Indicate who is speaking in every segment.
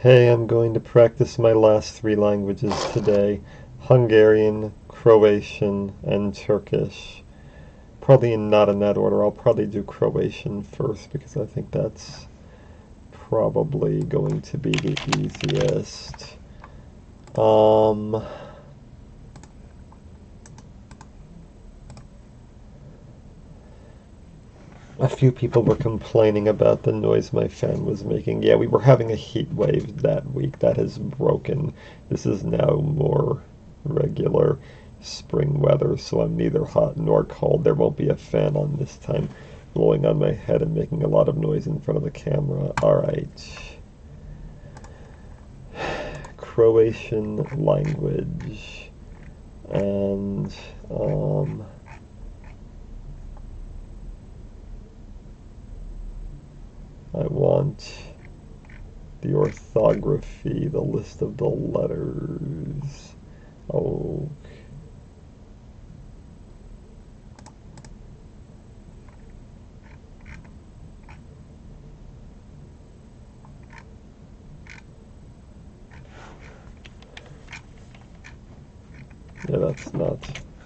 Speaker 1: Hey, I'm going to practice my last three languages today. Hungarian, Croatian, and Turkish. Probably not in that order. I'll probably do Croatian first because I think that's probably going to be the easiest. Um, a few people were complaining about the noise my fan was making. Yeah, we were having a heat wave that week. That has broken. This is now more regular spring weather, so I'm neither hot nor cold. There won't be a fan on this time blowing on my head and making a lot of noise in front of the camera. Alright. Croatian language. And, I want the orthography, the list of the letters. Oh. Yeah, that's not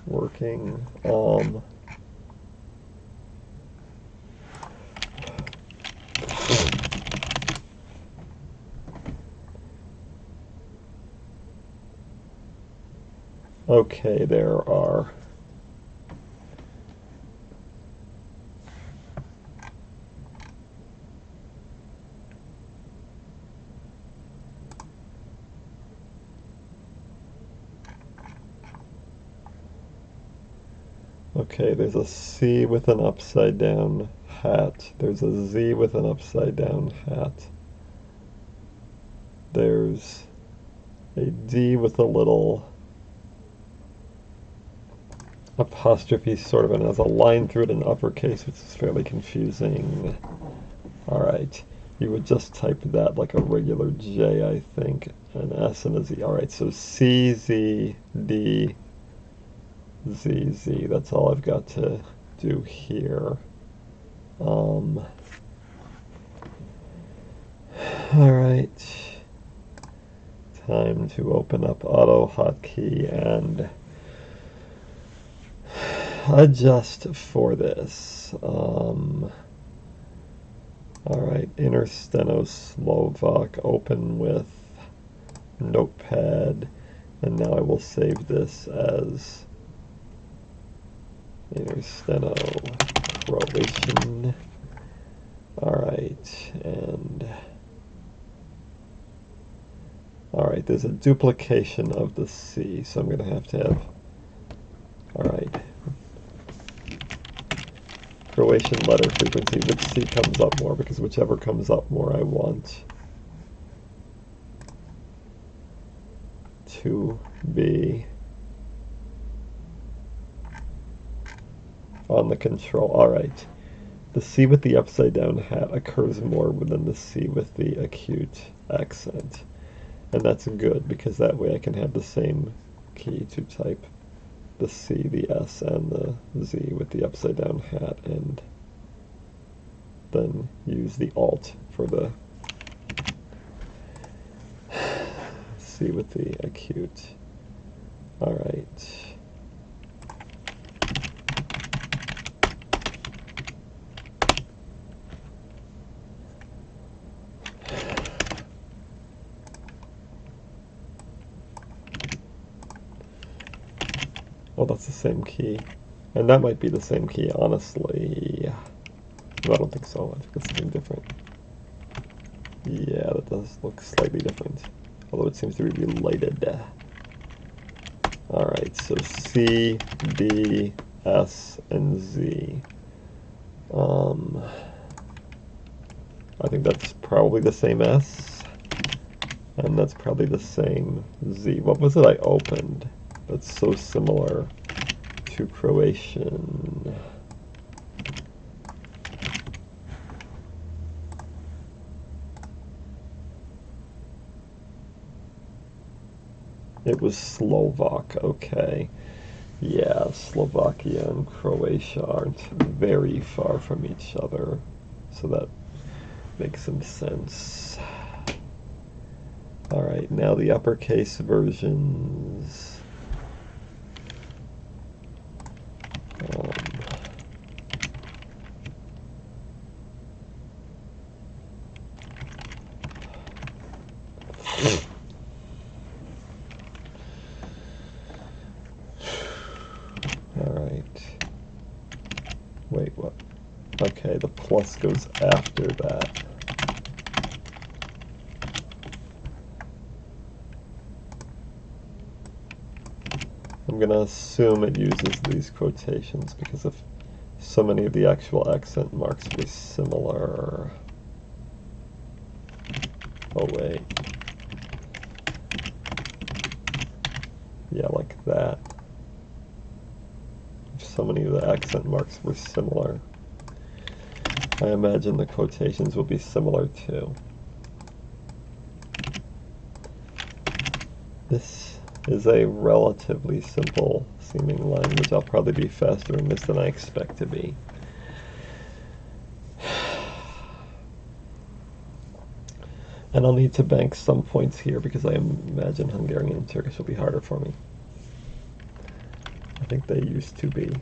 Speaker 1: working. Okay, there are. Okay, there's a C with an upside down hat. There's a Z with an upside down hat. There's a D with a little apostrophe sort of, and has a line through it in uppercase, which is fairly confusing. Alright, you would just type that like a regular J, I think, an S and a Z. Alright, so C, Z, D, Z, Z. That's all I've got to do here. Alright. Time to open up AutoHotKey and adjust for this. Alright, Intersteno Slovak, open with Notepad, and now I will save this as Intersteno Croatian. Alright, and alright, there's a duplication of the C, so I'm going to have, alright, Croatian letter frequency, which C comes up more, because whichever comes up more I want to be on the control. Alright, the C with the upside down hat occurs more than the C with the acute accent. And that's good, because that way I can have the same key to type the C, the S, and the Z with the upside down hat, and then use the Alt for the C with the acute. Alright. Oh, that's the same key. And that might be the same key, honestly. No, I don't think so. I think that's something different. Yeah, that does look slightly different. Although it seems to be related. Alright, so C, D, S, and Z. I think that's probably the same S. And that's probably the same Z. What was it I opened? That's so similar to Croatian. It was Slovak, okay. Yeah, Slovakia and Croatia aren't very far from each other, so that makes some sense. All right, now the uppercase versions. All right. Wait, what? Okay, the plus goes after that. I'm going to assume it uses these quotations because of so many of the actual accent marks were similar. Oh, wait. Yeah, like that. So many of the accent marks were similar. I imagine the quotations will be similar too. This is a relatively simple seeming language. I'll probably be faster in this than I expect to be. And I'll need to bank some points here because I imagine Hungarian and Turkish will be harder for me. I think they used to be.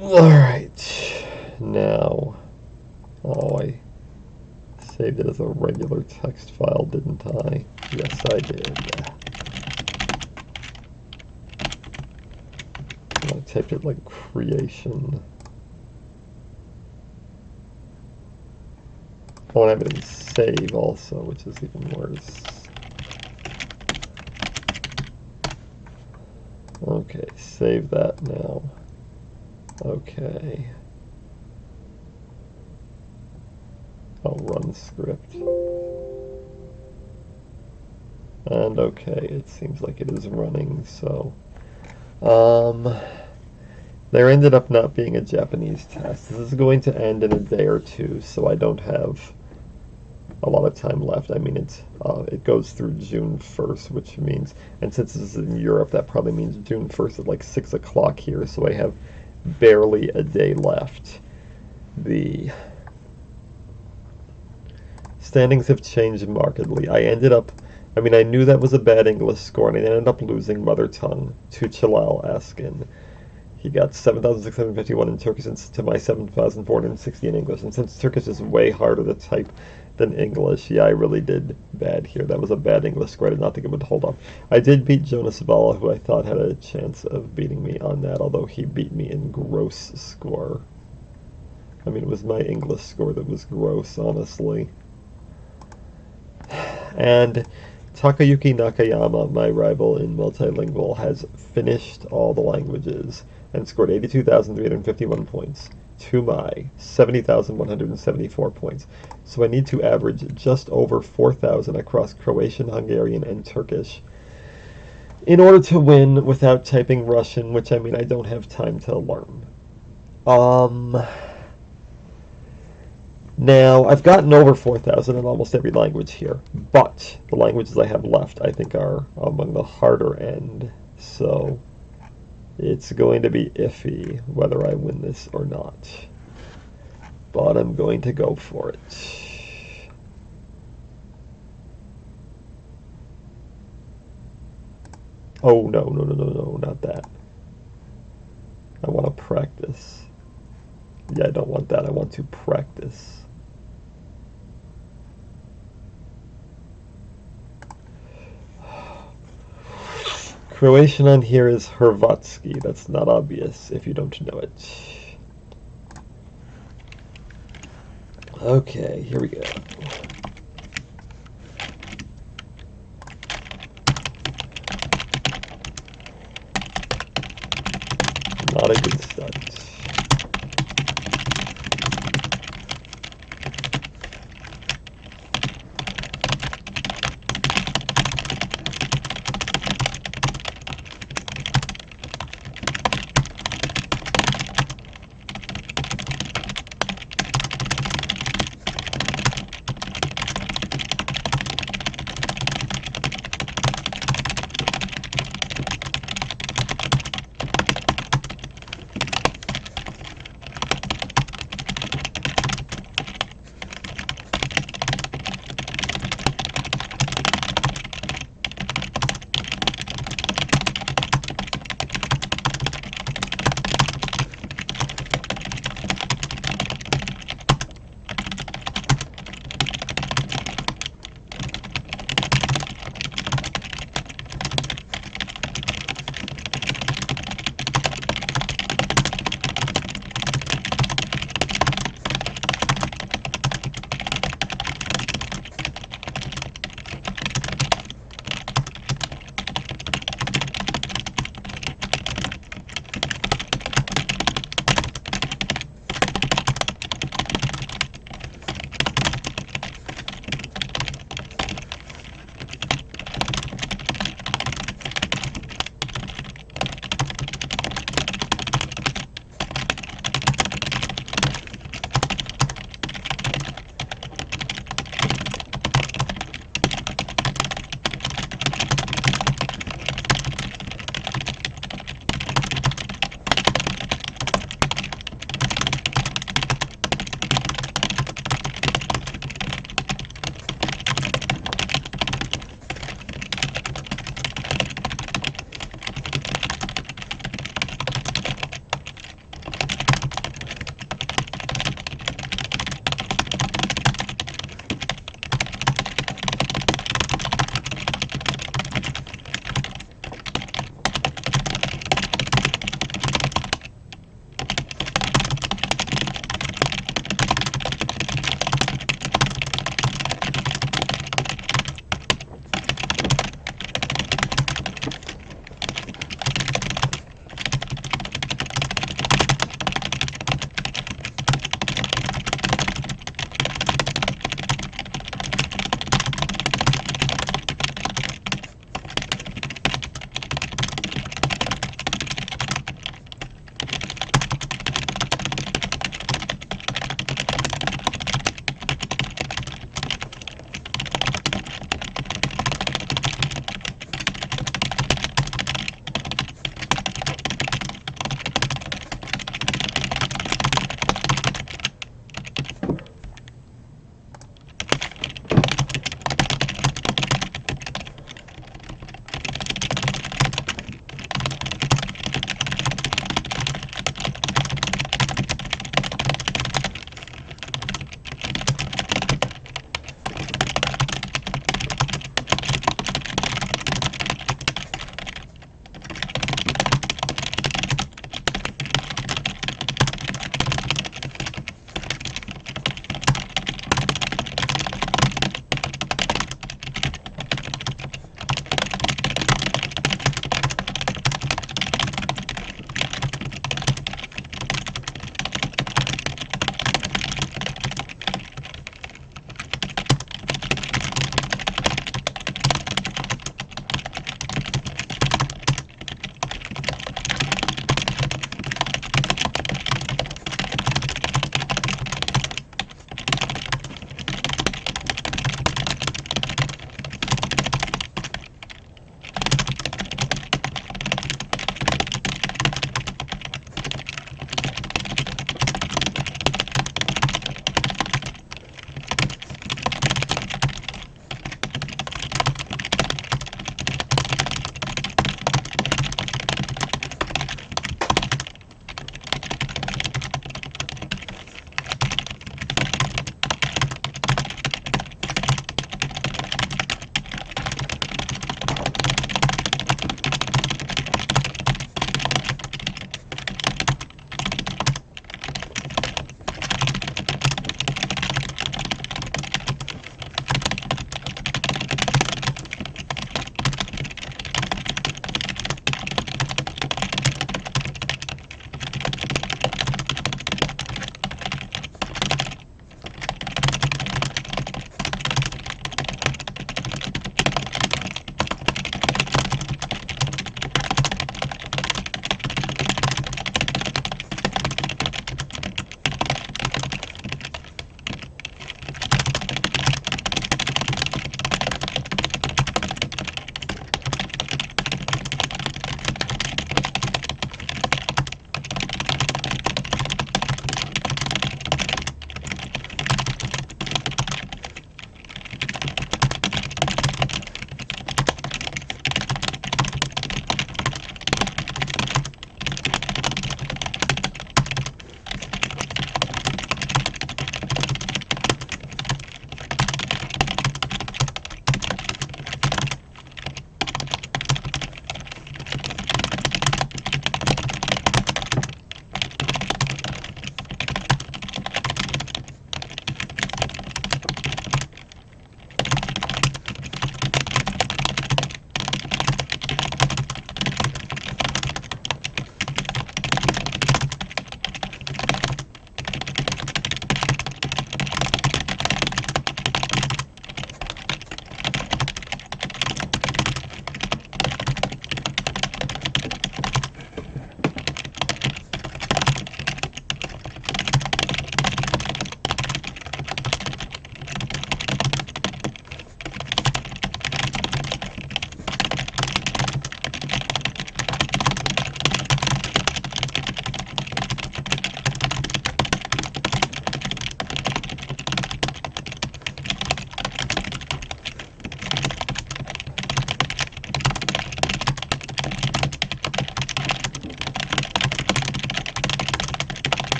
Speaker 1: Alright, now, oh, I saved it as a regular text file, didn't I? Yes, I did. I typed it like Croatian. Oh, and I have it in save also, which is even worse. Okay, save that now. Okay. I'll run script. And okay, it seems like it is running, so there ended up not being a Japanese test. This is going to end in a day or two, so I don't have a lot of time left. I mean, it goes through June 1st, which means, and since this is in Europe, that probably means June 1st at like 6 o'clock here, so I have barely a day left. The standings have changed markedly. I knew that was a bad English score, and I ended up losing mother tongue to Chalal Askin. He got 7,651 in Turkish to my 7,460 in English. And since Turkish is way harder to type than English, yeah, I really did bad here. That was a bad English score. I did not think it would hold up. I did beat Jonas Vala, who I thought had a chance of beating me on that, although he beat me in gross score. I mean, it was my English score that was gross, honestly. And Takayuki Nakayama, my rival in multilingual, has finished all the languages and scored 82,351 points to my 70,174 points. So I need to average just over 4,000 across Croatian, Hungarian, and Turkish in order to win without typing Russian, which I mean I don't have time to learn. Now, I've gotten over 4,000 in almost every language here, but the languages I have left I think are among the harder end, so it's going to be iffy whether I win this or not. But I'm going to go for it. Oh, no, not that. I want to practice. Yeah, I don't want that. I want to practice. Croatian on here is Hrvatski. That's not obvious if you don't know it. Okay, here we go. Not a good start.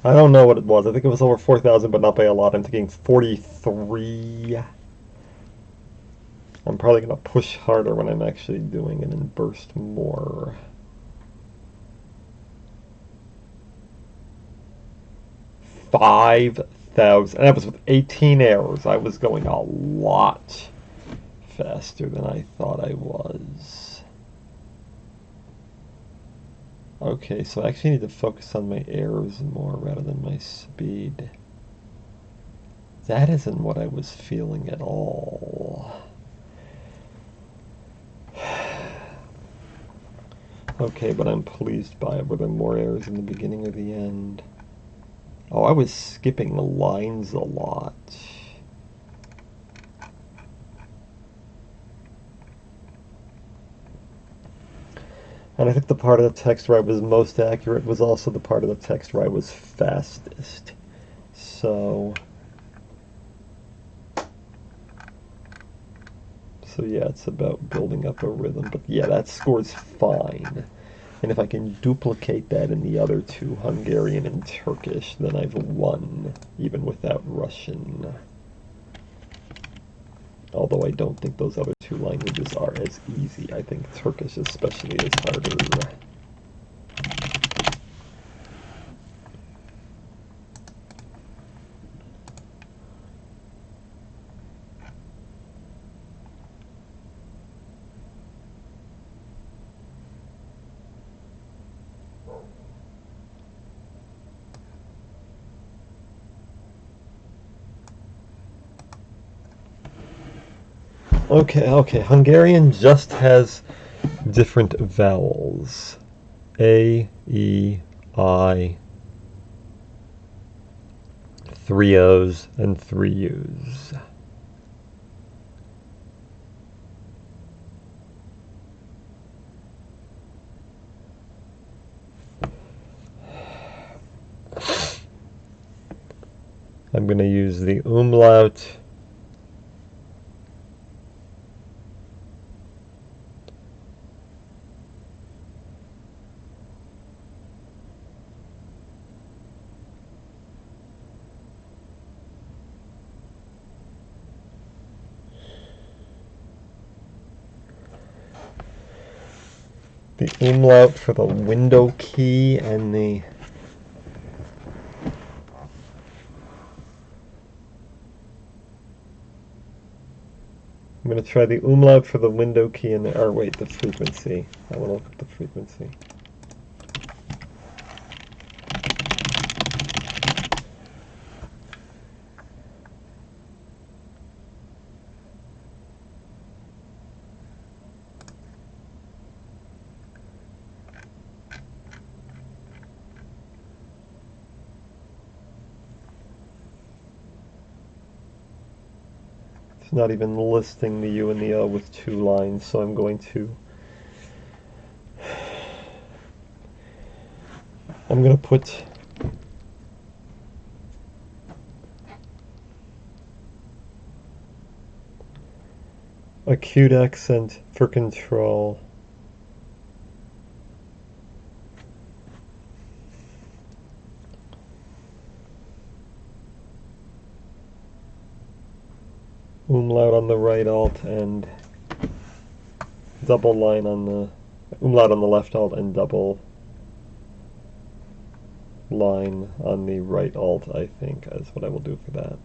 Speaker 1: I don't know what it was. I think it was over 4,000, but not by a lot. I'm thinking 43. I'm probably going to push harder when I'm actually doing it and burst more. 5,000. And that was with 18 errors. I was going a lot faster than I thought I was. Okay, so I actually need to focus on my errors more rather than my speed. That isn't what I was feeling at all. Okay, but I'm pleased by it. Were there more errors in the beginning or the end? Oh, I was skipping the lines a lot. And I think the part of the text where I was most accurate was also the part of the text where I was fastest. So yeah, it's about building up a rhythm. But yeah, that score's fine. And if I can duplicate that in the other two, Hungarian and Turkish, then I've won, even without Russian. Although I don't think those other two languages are as easy. I think Turkish especially is harder. Okay. Hungarian just has different vowels. A, E, I, 3 O's and 3 U's. I'm going to use the umlaut. The umlaut for the window key and the I'm going to try the umlaut for the window key and the, or wait, the frequency. I want to look at the frequency. It's not even listing the U and the O with 2 lines, so I'm going to put acute accent for control. Umlaut on the right alt and double line on the umlaut on the left alt and double line on the right alt, I think, is what I will do for that.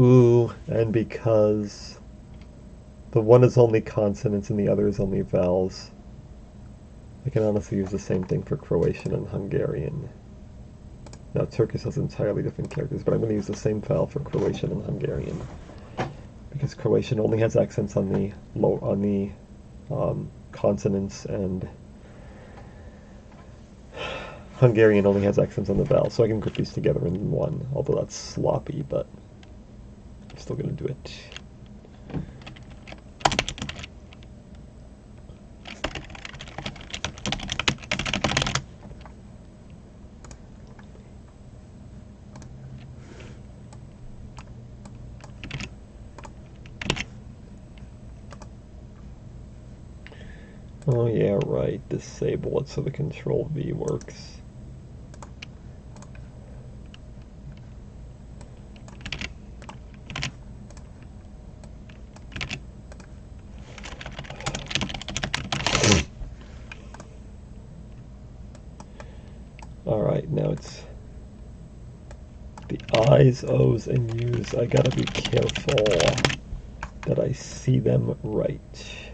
Speaker 1: Ooh, and because the one is only consonants and the other is only vowels, I can honestly use the same thing for Croatian and Hungarian. Now, Turkish has entirely different characters, but I'm going to use the same file for Croatian and Hungarian because Croatian only has accents on the consonants, and Hungarian only has accents on the vowels. So I can group these together in one, although that's sloppy, but I'm still going to do it. Oh yeah, right. Disable it so the Control V works. Alright, now it's the I's, O's, and U's. I gotta be careful that I see them right.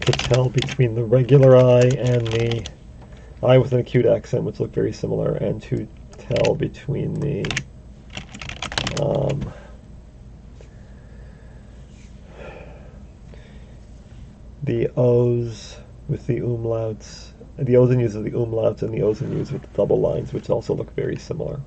Speaker 1: To tell between the regular I and the I with an acute accent, which look very similar, and to tell between the O's with the umlauts, the O's and U's with the umlauts, and the O's and U's with the double lines, which also look very similar.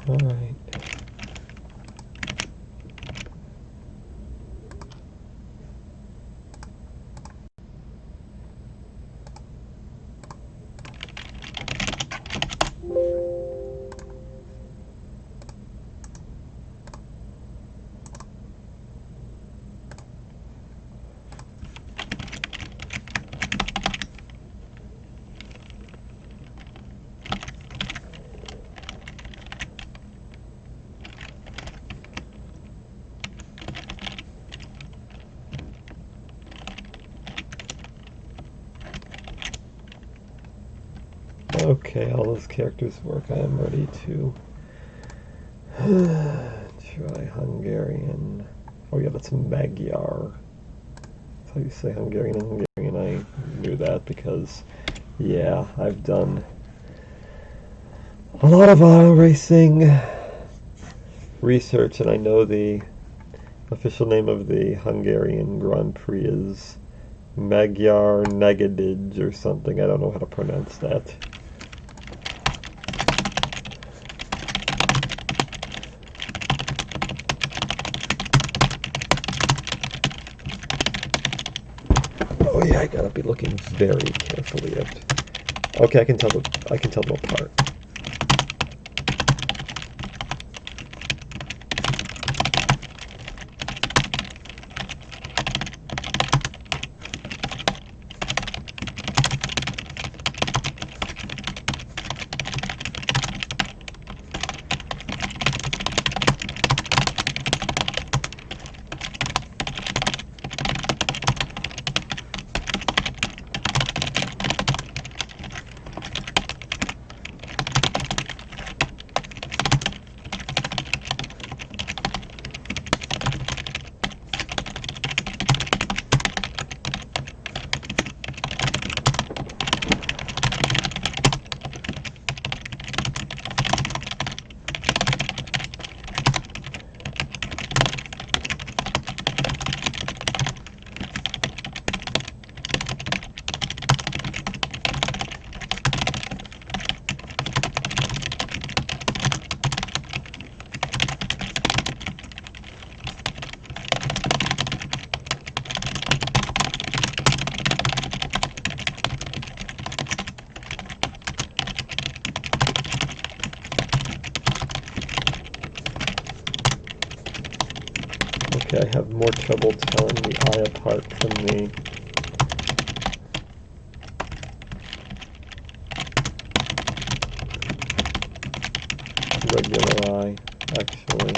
Speaker 1: All right. Okay, all those characters work. I am ready to try Hungarian. Oh yeah, that's Magyar. That's how you say Hungarian in Hungarian. I knew that because, yeah, I've done a lot of auto racing research, and I know the official name of the Hungarian Grand Prix is Magyar Negadij or something. I don't know how to pronounce that. I gotta be looking very carefully at. Okay, I can tell them apart. Okay, I have more trouble telling the eye apart from the regular eye, actually.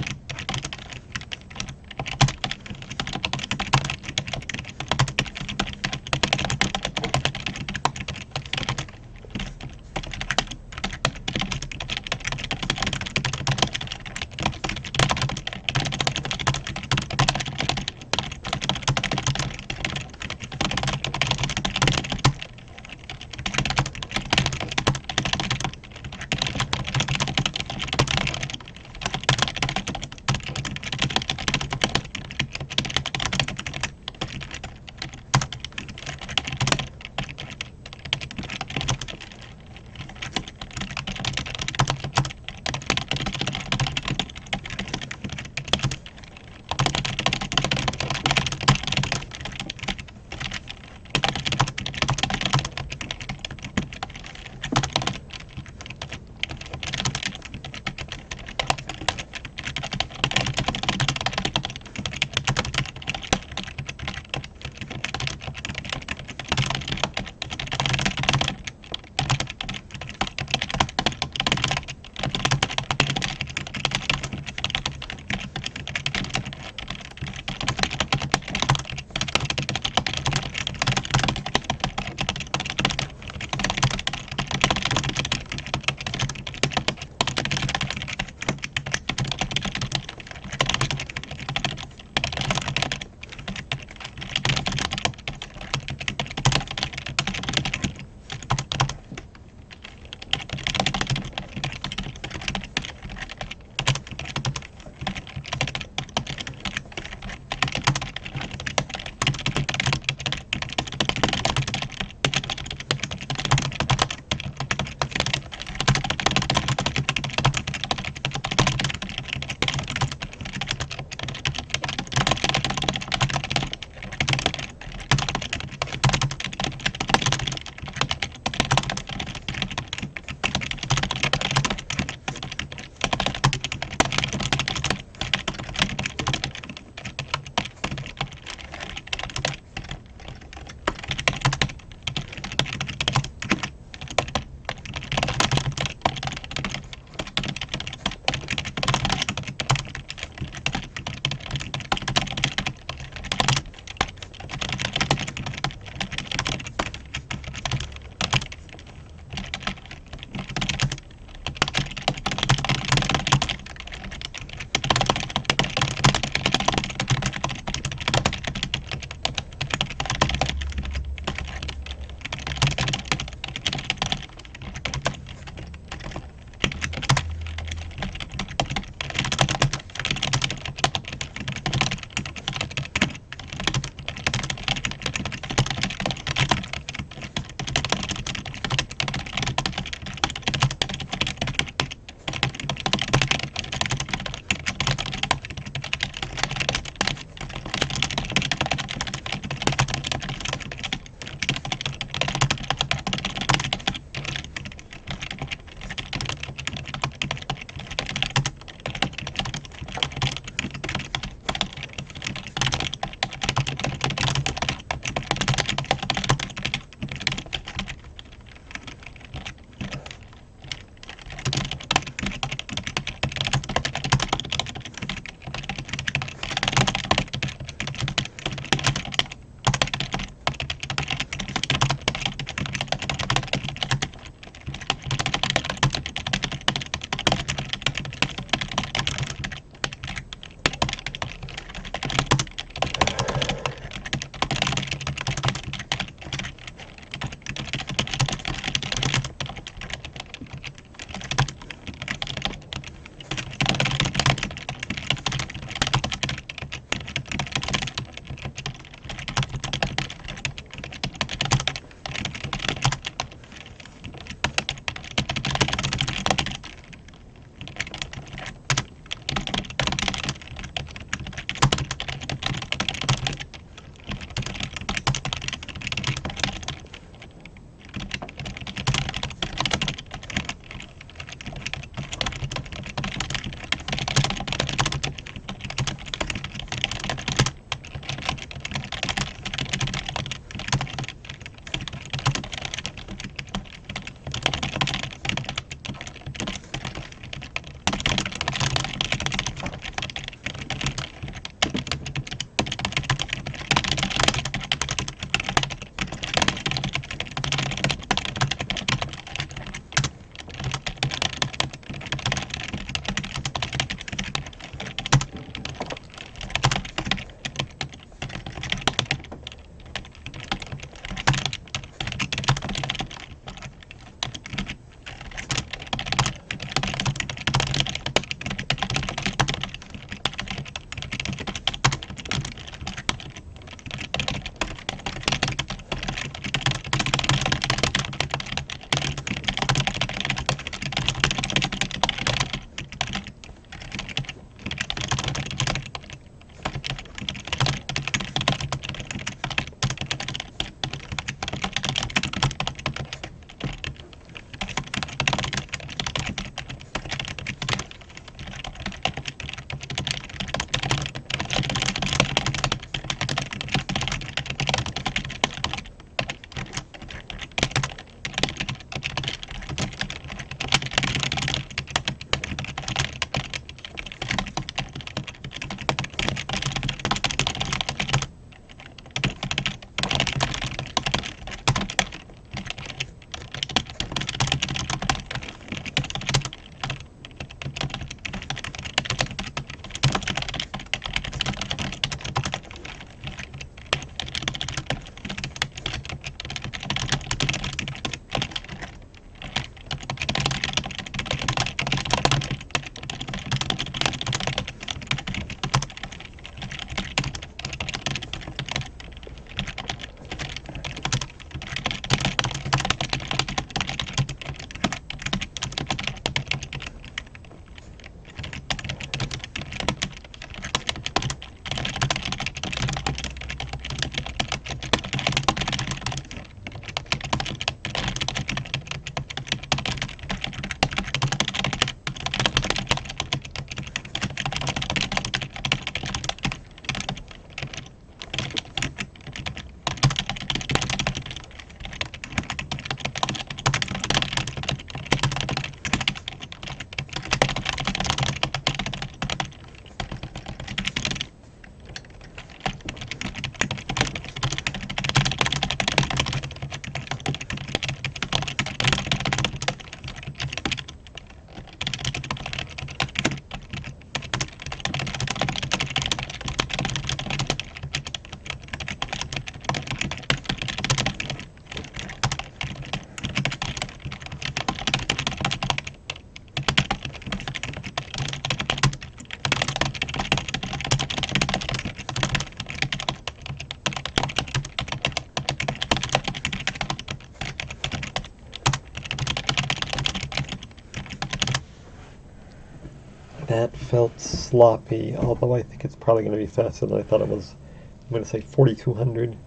Speaker 1: That felt sloppy, although I think it's probably going to be faster than I thought it was. I'm going to say 4,200.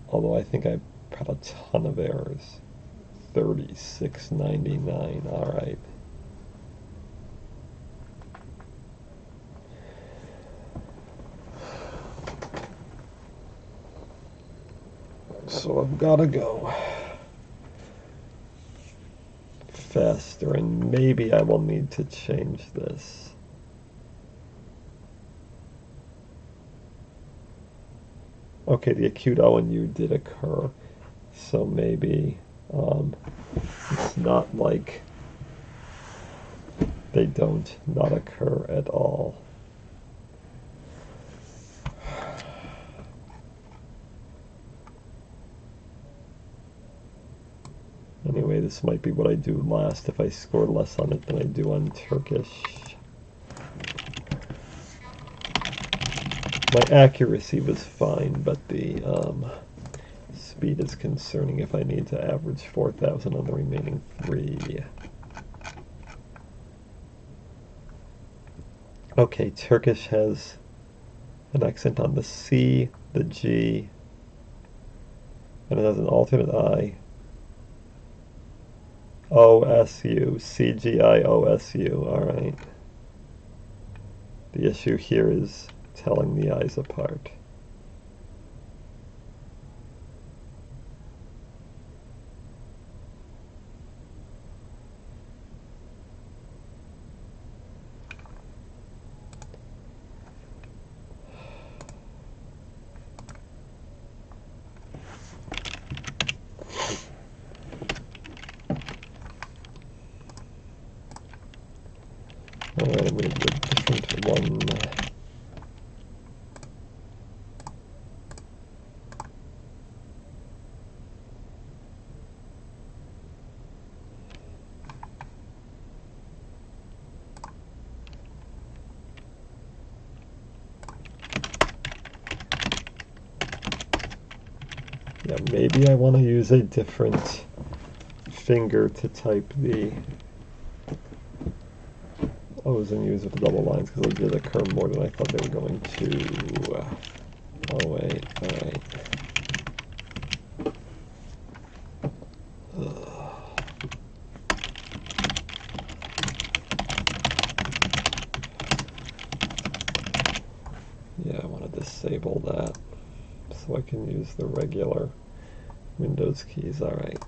Speaker 1: Although I think I had a ton of errors. 3699, alright. So I've got to go faster, and maybe I will need to change this. Okay, the acute O and U did occur, so maybe it's not like they don't not occur at all. Anyway, this might be what I do last if I score less on it than I do on Turkish. My accuracy was fine, but the speed is concerning if I need to average 4,000 on the remaining 3. Okay, Turkish has an accent on the C, the G, and it has an alternate I. O-S-U, C-G-I-O-S-U, alright. The issue here is telling the I's apart. Alright, I'm going to do a different one. Yeah, maybe I want to use a different finger to type the O's and U's with the double lines, because they did occur more than I thought they were going to. Oh wait, alright. Yeah, I want to disable that so I can use the regular Windows keys. Alright.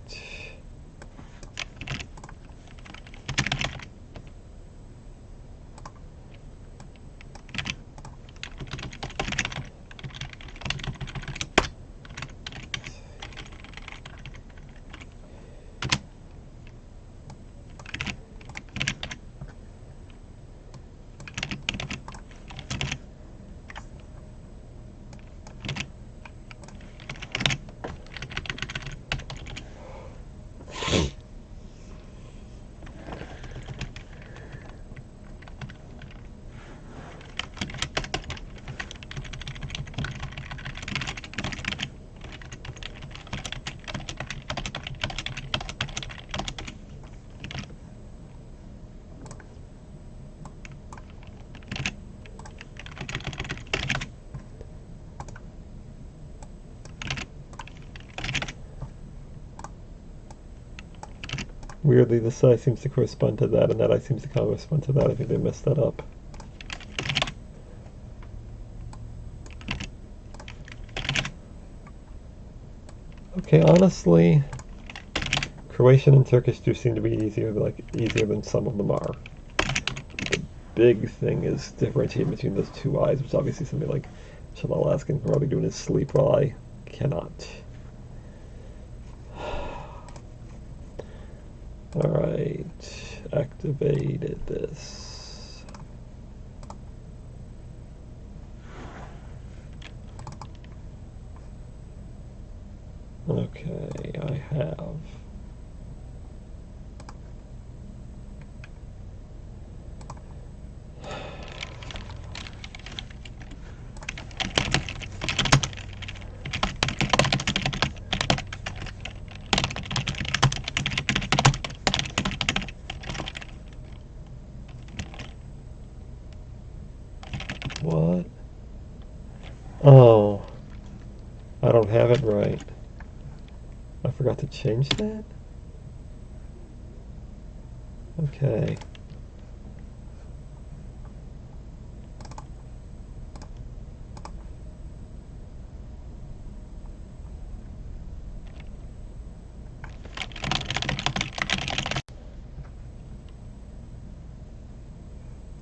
Speaker 1: Weirdly, this I seems to correspond to that, and that I seems to correspond to that. I think they messed that up. Okay, honestly, Croatian and Turkish do seem to be easier than some of them are. The big thing is differentiating between those two I's, which obviously somebody like Shalal can probably do in his sleep, while I cannot. Alright, activated this. Okay, I have. Oh, I don't have it right. I forgot to change that? Okay.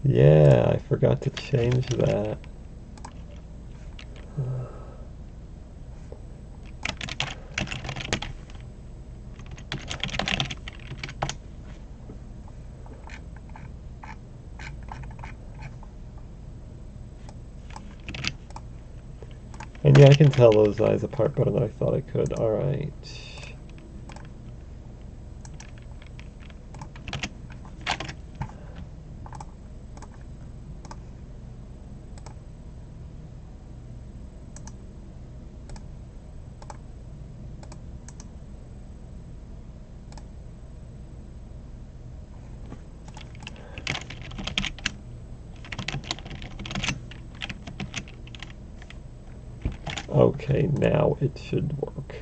Speaker 1: Yeah, I forgot to change that. And yeah, I can tell those eyes apart better than I thought I could. Alright. Okay, now it should work.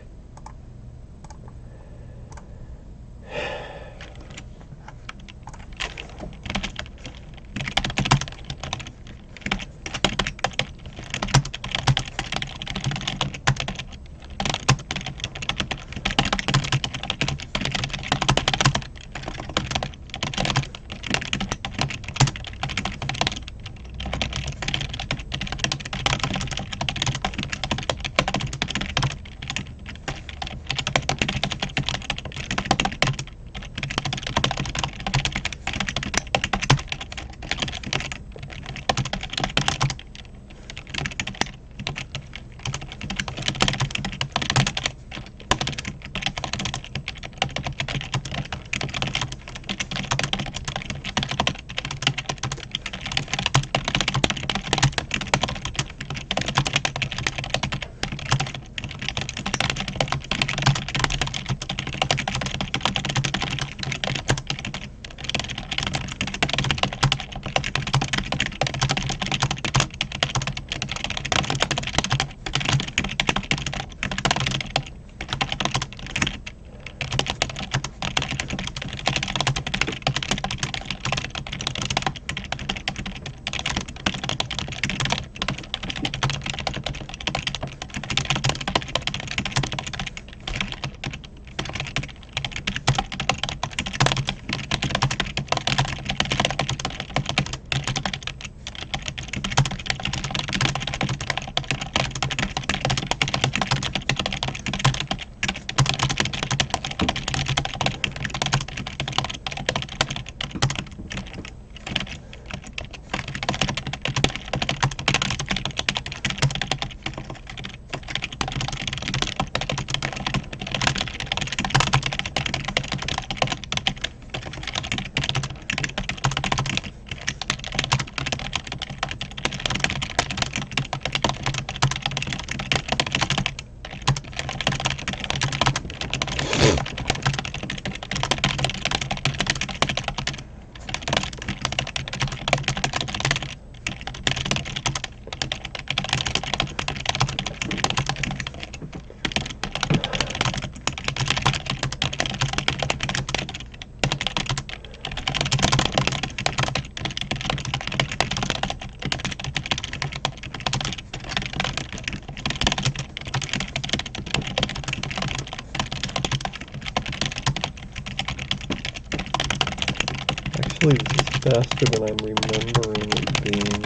Speaker 1: Actually, this is faster than I'm remembering it being.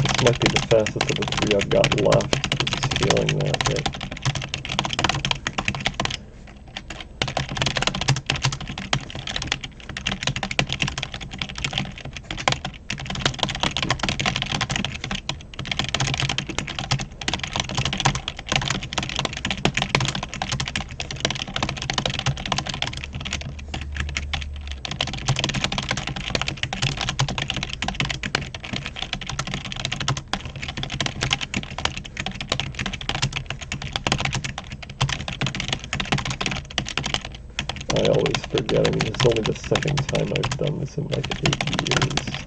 Speaker 1: This might be the fastest of the three I've got left. Just feeling that bit. I always forget. I mean, it's only the second time I've done this in like 8 years.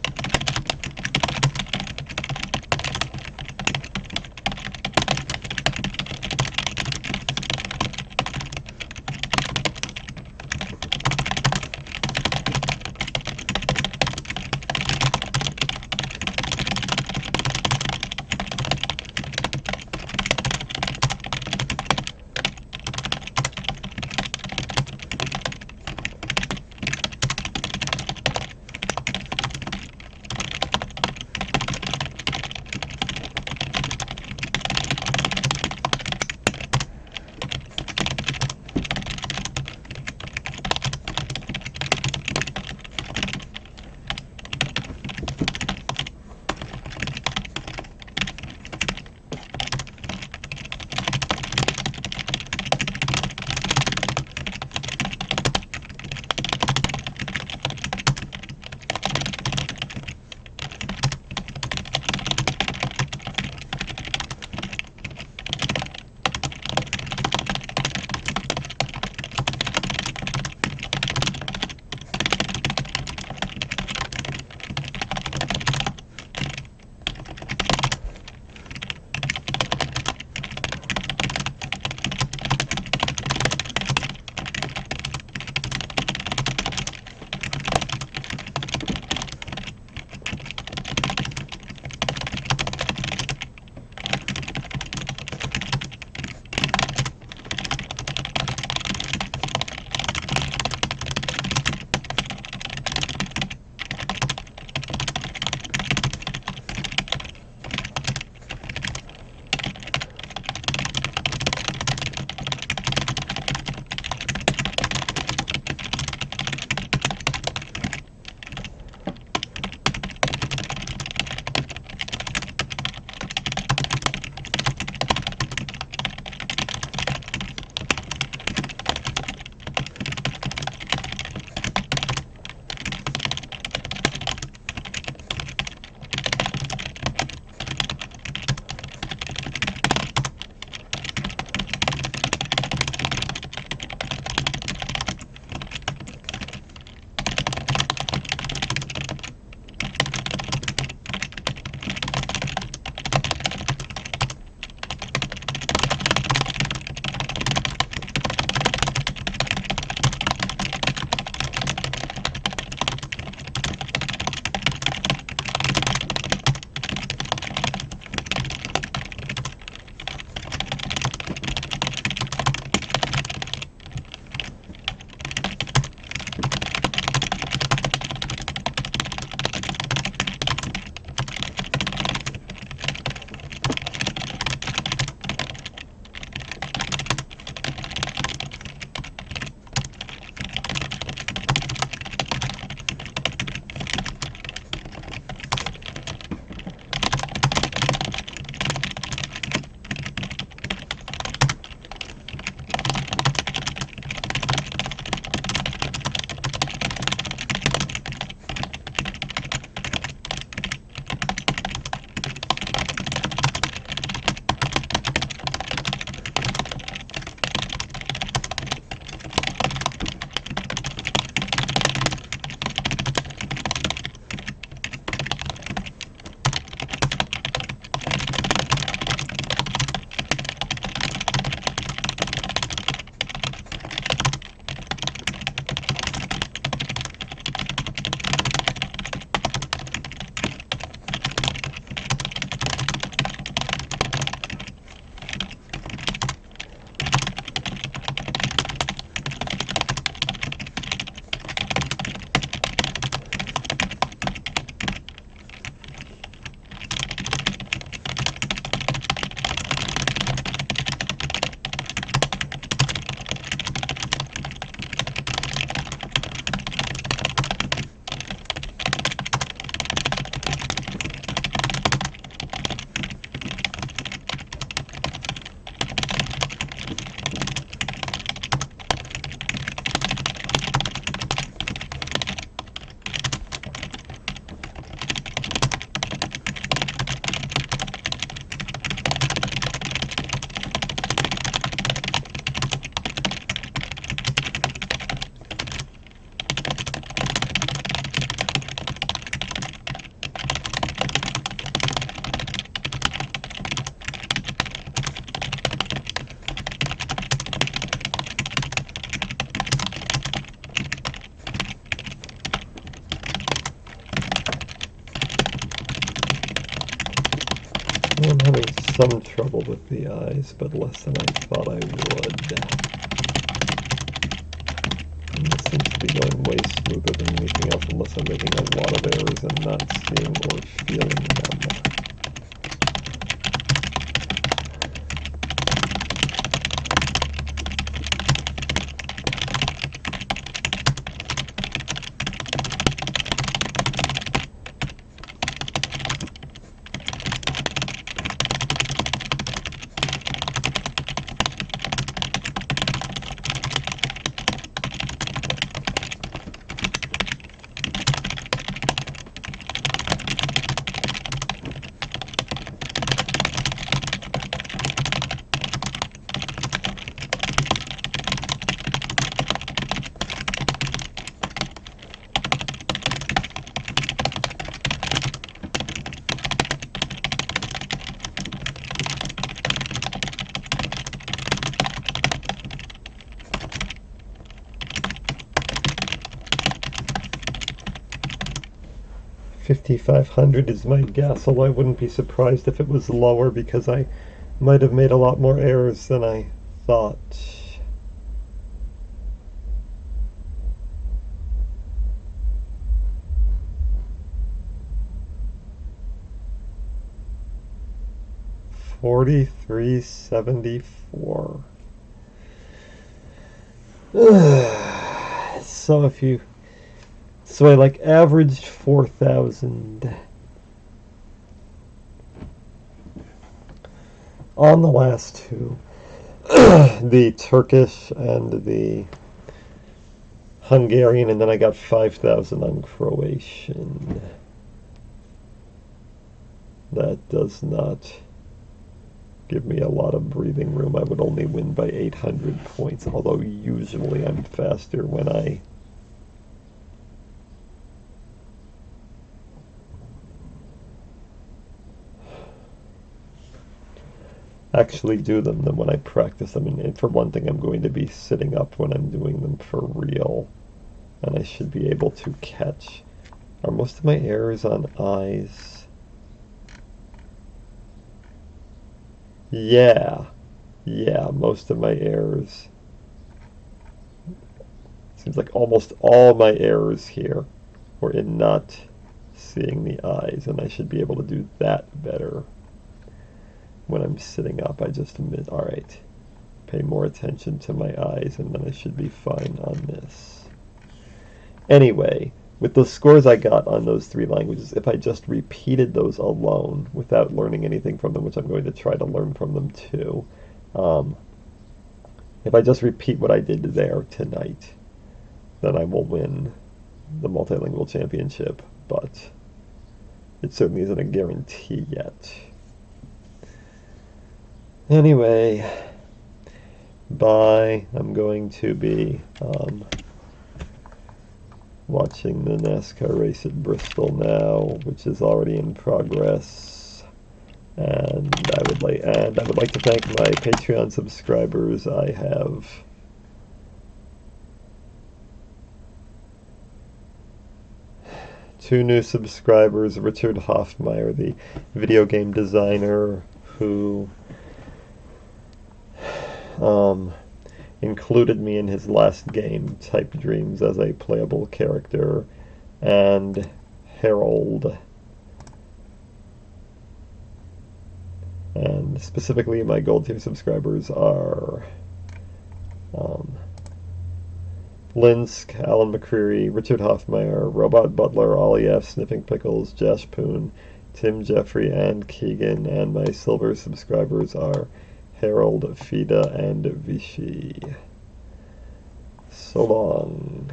Speaker 1: some trouble with the eyes, but less than I thought I would. And this seems to be going way smoother than anything else, unless I'm making a lot of errors and not seeing or feeling them. 5,500 is my guess, although I wouldn't be surprised if it was lower because I might have made a lot more errors than I thought. $43.74. So I like averaged 4,000 on the last two, the Turkish and the Hungarian, and then I got 5,000 on Croatian. That does not give me a lot of breathing room. I would only win by 800 points, although usually I'm faster when I actually do them than when I practice them. And for one thing, I'm going to be sitting up when I'm doing them for real, and I should be able to catch. Are most of my errors on eyes? Yeah, most of my errors. Seems like almost all my errors here were in not seeing the eyes, and I should be able to do that better. When I'm sitting up, I just admit, all right, pay more attention to my eyes, and then I should be fine on this. Anyway, with the scores I got on those three languages, if I just repeated those alone without learning anything from them, which I'm going to try to learn from them too, if I just repeat what I did there tonight, then I will win the multilingual championship, but it certainly isn't a guarantee yet. Anyway, bye. I'm going to be watching the NASCAR race at Bristol now, which is already in progress. And I would like to thank my Patreon subscribers. I have two new subscribers, Richard Hoffmeyer, the video game designer who included me in his last game, Type Dreams, as a playable character, and Harold. And specifically, my gold tier subscribers are Linsk, Alan McCreary, Richard Hoffmeyer, Robot Butler, Ollie F, Sniffing Pickles, Josh Poon, Tim Jeffrey, and Keegan. And my silver subscribers are Harold, Fida, and Vichy. So long,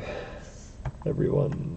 Speaker 1: everyone.